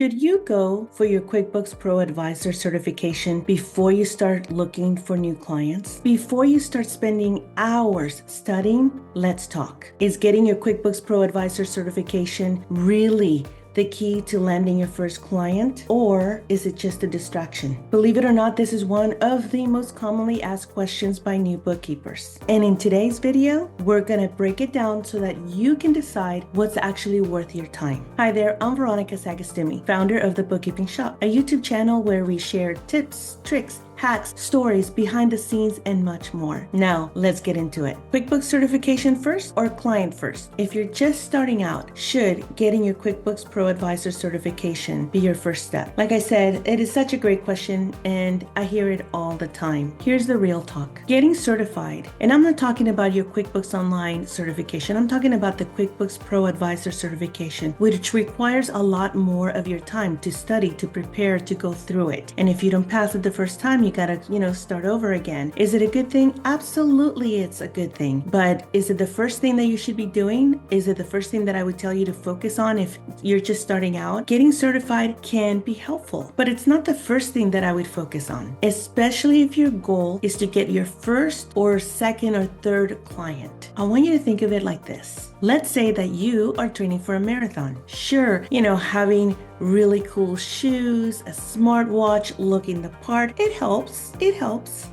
Should you go for your QuickBooks ProAdvisor certification before you start looking for new clients? Before you start spending hours studying? Let's talk. Is getting your QuickBooks ProAdvisor certification really the key to landing your first client, or is it just a distraction? Believe it or not, this is one of the most commonly asked questions by new bookkeepers. And in today's video, we're gonna break it down so that you can decide what's actually worth your time. Hi there, I'm Veronica Sagastumi, founder of The Bookkeeping Shop, a YouTube channel where we share tips, tricks, hacks, stories, behind the scenes, and much more. Now, let's get into it. QuickBooks certification first or client first? If you're just starting out, should getting your QuickBooks ProAdvisor certification be your first step? Like I said, it is such a great question and I hear it all the time. Here's the real talk. Getting certified, and I'm not talking about your QuickBooks Online certification, I'm talking about the QuickBooks ProAdvisor certification, which requires a lot more of your time to study, to prepare, to go through it. And if you don't pass it the first time, you gotta, start over again. Is it a good thing? Absolutely, it's a good thing. But is it the first thing that you should be doing? Is it the first thing that I would tell you to focus on if you're just starting out? Getting certified can be helpful, but it's not the first thing that I would focus on, especially if your goal is to get your first or second or third client. I want you to think of it like this. Let's say that you are training for a marathon. Sure, having really cool shoes, a smartwatch, looking the part, it helps.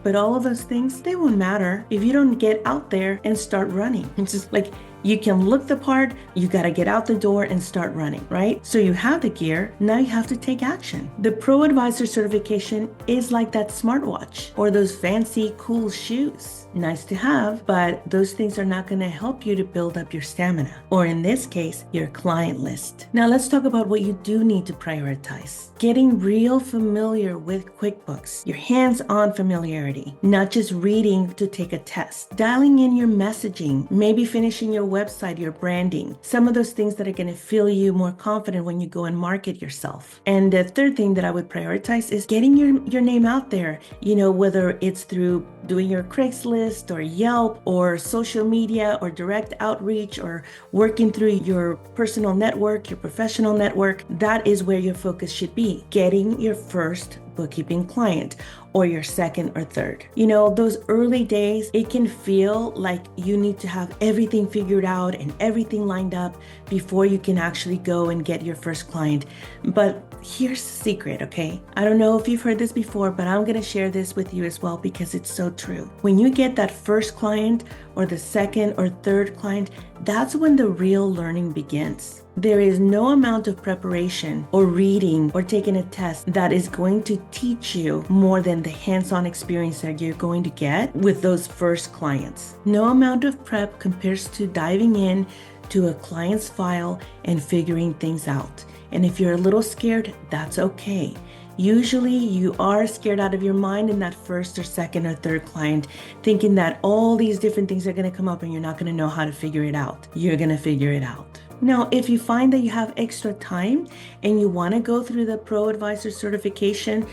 But all of those things, they won't matter if you don't get out there and start running. It's just like, you can look the part, you gotta get out the door and start running, right? So you have the gear, now you have to take action. The ProAdvisor certification is like that smartwatch or those fancy cool shoes. Nice to have, but those things are not gonna help you to build up your stamina, or in this case, your client list. Now let's talk about what you do need to prioritize. Getting real familiar with QuickBooks, your hands-on familiarity, not just reading to take a test. Dialing in your messaging, maybe finishing your website, your branding, some of those things that are going to feel you more confident when you go and market yourself. And the third thing that I would prioritize is getting your name out there, whether it's through doing your Craigslist or Yelp or social media or direct outreach or working through your personal network, your professional network. That is where your focus should be, getting your first bookkeeping client or your second or third. Those early days, it can feel like you need to have everything figured out and everything lined up before you can actually go and get your first client. But here's the secret, okay? I don't know if you've heard this before, but I'm gonna share this with you as well because it's so true. When you get that first client or the second or third client, that's when the real learning begins. There is no amount of preparation or reading or taking a test that is going to teach you more than the hands-on experience that you're going to get with those first clients. No amount of prep compares to diving in to a client's file and figuring things out. And if you're a little scared, that's okay. Usually you are scared out of your mind in that first or second or third client, thinking that all these different things are going to come up and you're not going to know how to figure it out. You're going to figure it out. Now, if you find that you have extra time and you want to go through the ProAdvisor certification,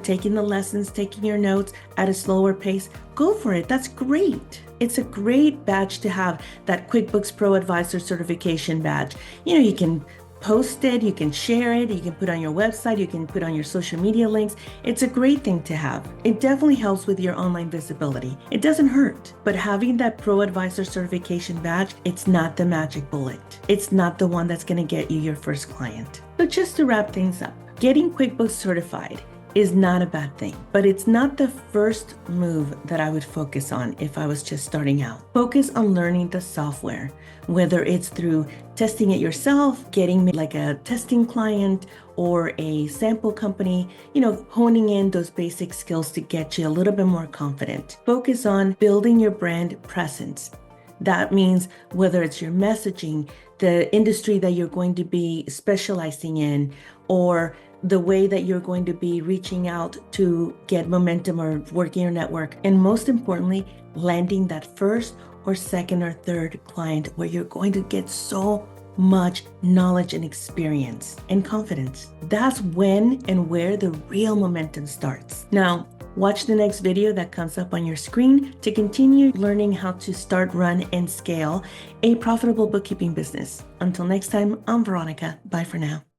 taking the lessons, taking your notes at a slower pace, go for it. That's great. It's a great badge to have, that QuickBooks ProAdvisor certification badge. You can post it, you can share it, you can put on your website, you can put on your social media links. It's a great thing to have. It definitely helps with your online visibility. It doesn't hurt, but having that ProAdvisor certification badge, it's not the magic bullet. It's not the one that's gonna get you your first client. So just to wrap things up, getting QuickBooks certified is not a bad thing, but it's not the first move that I would focus on if I was just starting out. Focus on learning the software, whether it's through testing it yourself, getting like a testing client or a sample company, honing in those basic skills to get you a little bit more confident. Focus on building your brand presence. That means whether it's your messaging, the industry that you're going to be specializing in, or the way that you're going to be reaching out to get momentum or working your network. And most importantly, landing that first or second or third client where you're going to get so much knowledge and experience and confidence. That's when and where the real momentum starts. Now, watch the next video that comes up on your screen to continue learning how to start, run, and scale a profitable bookkeeping business. Until next time, I'm Veronica. Bye for now.